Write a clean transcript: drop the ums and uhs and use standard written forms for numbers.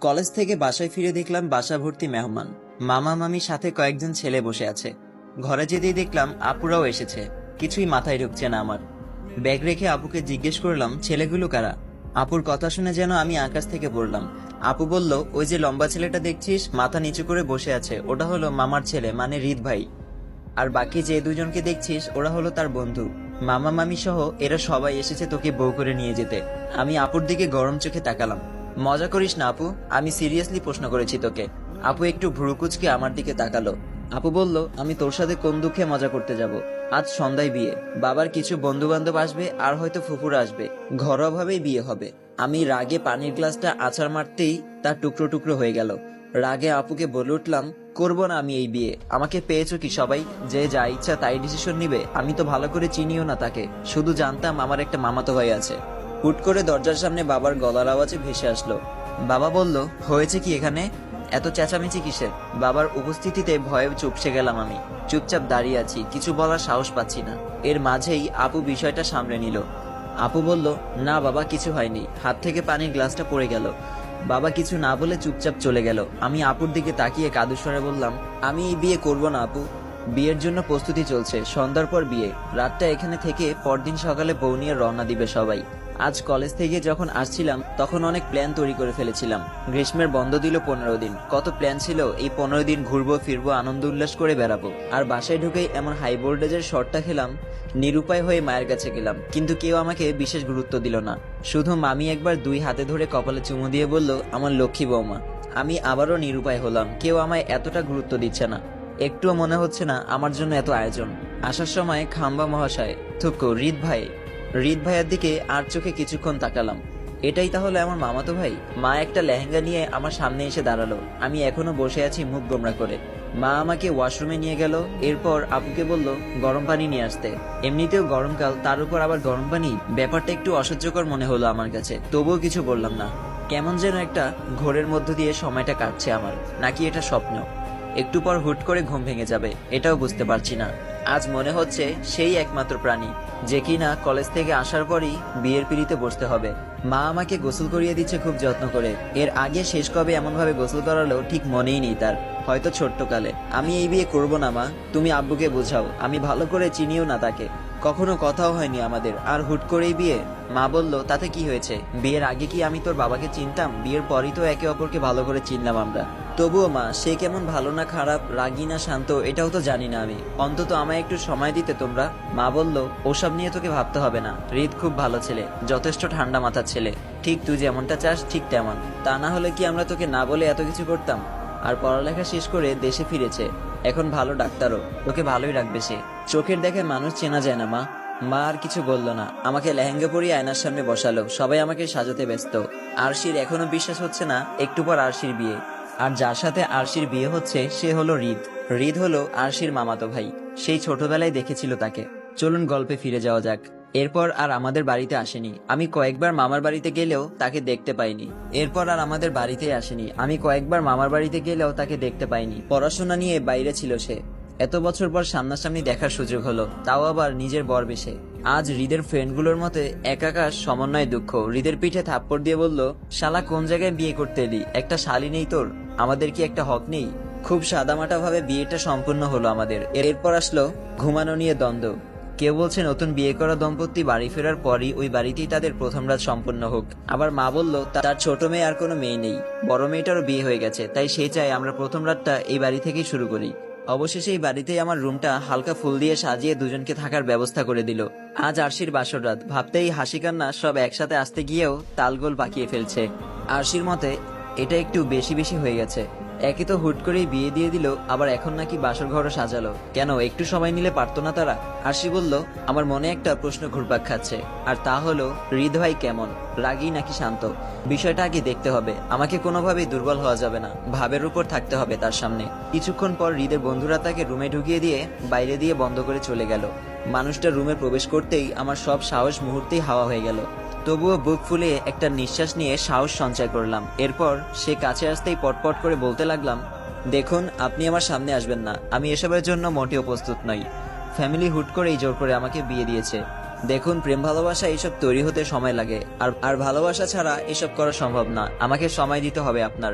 College থেকে বাসায় ফিরে দেখলাম বাসা ভর্তি মেহমান। মামা মামির সাথে কয়েকজন ছেলে বসে আছে। ঘরে যেতেই দেখলাম আপুরাও এসেছে। কিছুই মাথায় ঢুকছে না আমার। ব্যাগ রেখে আপুকে জিজ্ঞেস করলাম, ছেলেগুলো কারা? আপুর কথা শুনে যেন আমি আকাশ থেকে পড়লাম। আপু বলল, ওই যে লম্বা ছেলেটা দেখছিস মাথা নিচু করে বসে আছে, ওটা হলো মামার ছেলে, মানে হৃদ ভাই। আর বাকি যে দুজনকে দেখছিস ওরা হলো তার বন্ধু। মামা মামি সহ এরা সবাই এসেছে তোকে বউ করে নিয়ে যেতে। আমি আপুর দিকে গরম চোখে তাকালাম। মজা করিস না আপু, আমি সিরিয়াসলি প্রশ্ন করেছি তোকে। আপু একটু ভ্রুকুচকে আমার দিকে তাকালো। আপু বলল, আমি তোর সাথে কোন দুঃখে মজা করতে যাব? আজ সন্ধ্যায় বিয়ে, বাবার কিছু বন্ধু বান্ধব আসবে আর হয়তো ফুফুরা আসবে, ঘরোয়াভাবেই বিয়ে হবে। আমি রাগে পানির গ্লাসটা আছাড় মারতেই তার টুকরো টুকরো হয়ে গেল। রাগে আপুকে বলে উঠলাম, করব না আমি এই বিয়ে। আমাকে পেয়েছো কি সবাই? যে যা ইচ্ছা তাই ডিসিশন নিবে? আমি তো ভালো করে চিনিও না তাকে, শুধু জানতাম আমার একটা মামাতো ভাই আছে। হুট করে দরজার সামনে বাবার গলার আওয়াজে ভেসে আসলো। বাবা বলল, হয়েছে কি এখানে? এত চেঁচামেচি কিসের? বাবার উপস্থিতিতে ভয়ে চুপসে গেলাম আমি। চুপচাপ দাঁড়িয়ে আছি, কিছু বলার সাহস পাচ্ছি না। এর মাঝেই আপু বিষয়টা সামলে নিল। আপু বলল, না বাবা কিছু হয়নি, হাত থেকে পানির গ্লাসটা পড়ে গেল। বাবা কিছু না বলে চুপচাপ চলে গেল। আমি আপুর দিকে তাকিয়ে কাঁদো স্বরে বললাম, আমি এই বিয়ে করব না আপু। বিয়ের জন্য প্রস্তুতি চলছে, সন্ধ্যার পর বিয়ে। রাতটা এখানে থেকে পরদিন সকালে বউ নিয়ে রওনা দিবে সবাই। আজ কলেজ থেকে যখন আসছিলাম তখন অনেক প্ল্যান তৈরি করে ফেলেছিলাম। গ্রীষ্মের বন্ধ দিল 15 দিন। কত প্ল্যান ছিল, এই 15 দিন ঘুরবো ফিরবো, আনন্দ উল্লাস করে বেড়াবো। আর বাসায় ঢুকেই এমন হাই ভোল্টেজের শটটা খেলাম। নিরুপায় হয়ে মায়ের কাছে গেলাম, কিন্তু কেউ আমাকে বিশেষ গুরুত্ব দিল না। শুধু মামি একবার 2 হাতে ধরে কপালে চুমু দিয়ে বলল, আমার লক্ষ্মী বৌমা। আমি আবারও নিরুপায় হলাম, কেউ আমায় এতটা গুরুত্ব দিচ্ছে না। একটুও মনে হচ্ছে না আমার জন্য এত আয়োজন। আসার সময় খাম্বা মহাশয়, থুকু হৃদ ভাইয়ের দিকে আর চোখে কিছুক্ষণ তাকালাম। এটাই তাহলে আমার মামাতো ভাই? মা একটা লেহেঙ্গা নিয়ে আমার সামনে এসে দাঁড়ালো। আমি এখনো বসে আছি মুখ গোমরা করে। মা আমাকে ওয়াশরুমে নিয়ে গেল। এরপর আপুকে বলল গরম পানি নিয়ে আসতে। এমনিতেও গরমকাল, তার উপর আবার গরম পানি, ব্যাপারটা একটু অসহ্যকর মনে হলো আমার কাছে। তবুও কিছু বললাম না। কেমন যেন একটা ঘোরের মধ্য দিয়ে সময়টা কাটছে আমার, নাকি এটা স্বপ্ন? একটু পর হুট করে ঘুম ভেঙে যাবে, এটাও বুঝতে পারছি না। আজ মনে হচ্ছে সেই একমাত্র প্রাণী যে কিনা কলেজ থেকে আসার পরই বিয়ের পিঁড়িতে বসতে হবে। মা আমাকে গোসল করিয়ে দিচ্ছে খুব যত্ন করে। এর আগে শেষ কবে এমন ভাবে গোসল করালো ঠিক মনেই নেই তার, হয়তো ছোট্টকালে। আমি এই বিয়ে করব না মা, তুমি আব্বুকে বোঝাও। আমি ভালো করে চিনিও না তাকে, কখনো কথাও হয়নি আমাদের, আর হুট করেই বিয়ে। মা বলল, তাতে কি হয়েছে? বিয়ের আগে কি আমি তোর বাবাকে চিনতাম? বিয়ের পরই তো একে অপরকে ভালো করে চিনলাম আমরা। তবুও মা, সে কেমন, ভালো না খারাপ, রাগী না শান্ত, এটাও তো জানি না আমি। অন্তত আমায় একটু সময় দিতে তোমরা। মা বলল, ওসব নিয়ে তোকে ভাবতে হবে না। হৃদ খুব ভালো ছেলে, যথেষ্ট ঠান্ডা মাথার ছেলে। ঠিক তুই যেমনটা চাস ঠিক তেমন। তা না হলে কি আমরা তোকে না বলে এত কিছু করতাম? আর পড়ালেখা শেষ করে দেশে ফিরেছে, এখন ভালো ডাক্তারও। তোকে ভালোই রাখবে সে। চোখের দেখে মানুষ চেনা যায় না মা। মা আর কিছু বলল না, আমাকে লেহেঙ্গা পরিয়ে আয়নার সামনে বসালো। সবাই আমাকে সাজাতে ব্যস্ত। আরশির এখনো বিশ্বাস হচ্ছে না একটু পর আরশির বিয়ে। আর যার সাথে আরশির বিয়ে হচ্ছে সে হলো হৃদ। হৃদ হলো আরশির মামাতো ভাই। সেই ছোটবেলায় দেখেছিল তাকে। চলুন গল্পে ফিরে যাওয়া যাক। এরপর আর আমাদের বাড়িতে আসেনি। আমি কয়েকবার মামার বাড়িতে গেলেও তাকে দেখতে পাইনি। পড়াশোনা নিয়ে বাইরে ছিল সে। এত বছর পর সামনাসামনি দেখার সুযোগ হলো, তাও আবার নিজের বর বেশে। আজ হৃদের ফ্রেন্ডগুলোর মতে একাকার সমন্বয় দুঃখ। হৃদের পিঠে থাপ্পড় দিয়ে বলল, শালা কোন জায়গায় বিয়ে করতে এলি? একটা শালি নেই তোর? আমাদের কি একটা হক নেই? খুব সাদামাটা ভাবে বিয়েটা সম্পূর্ণ হলো আমাদের। এরপর আসলো ঘুমানো নিয়ে দ্বন্দ্ব। কেউ বলছে নতুন বিয়ে করা দম্পতি বাড়ি ফেরার পরই ওই বাড়িতেই তাদের প্রথম রাত সম্পূর্ণ হোক। আবার মা বলল, তার ছোট মেয়ে আর কোনো মেয়ে নেই, বড় মেয়েটারও বিয়ে হয়ে গেছে, তাই সে চায় আমরা প্রথম রাতটা এই বাড়ি থেকেই শুরু করি। অবশেষে এই বাড়িতেই আমার রুমটা হালকা ফুল দিয়ে সাজিয়ে দুজনকে থাকার ব্যবস্থা করে দিল। আজ আরশির বাসর রাত, ভাবতেই হাসি কান্না সব একসাথে আসতে গিয়েও তালগোল পাকিয়ে ফেলছে। আরশির মতে এটা একটু বেশি বেশি হয়ে গেছে। একে তো হুট করেই বিয়ে দিয়ে দিল, আবার এখন নাকি বাসর ঘরও সাজালো। কেন, একটু সময় নিলে পারতো না তারা? আরশি বলল, আমার মনে একটা প্রশ্ন ঘুরপাক খাচ্ছে, আর তা হলো হৃদ ভাই কেমন, রাগী নাকি শান্ত? বিষয়টা আগে দেখতে হবে। আমাকে কোনোভাবেই দুর্বল হওয়া যাবে না, ভাবের উপর থাকতে হবে তার সামনে। কিছুক্ষণ পর হৃদের বন্ধুরা তাকে রুমে ঢুকিয়ে দিয়ে বাইরে দিয়ে বন্ধ করে চলে গেল। মানুষটা রুমে প্রবেশ করতেই আমার সব সাহস মুহূর্তেই হাওয়া হয়ে গেল। তবুও বুক ফুলিয়ে একটা নিঃশ্বাস নিয়ে সাহস সঞ্চয় করলাম। এরপর সে কাছে আসতেই পটপট করে বলতে লাগলাম, দেখুন আপনি আমার সামনে আসবেন না, আমি এসবের জন্য মোটেও প্রস্তুত নই। ফ্যামিলি হুট করেই জোর করে আমাকে বিয়ে দিয়েছে। দেখুন, প্রেম ভালোবাসা এইসব তৈরি হতে সময় লাগে, আর ভালোবাসা ছাড়া এসব করা সম্ভব না। আমাকে সময় দিতে হবে আপনার।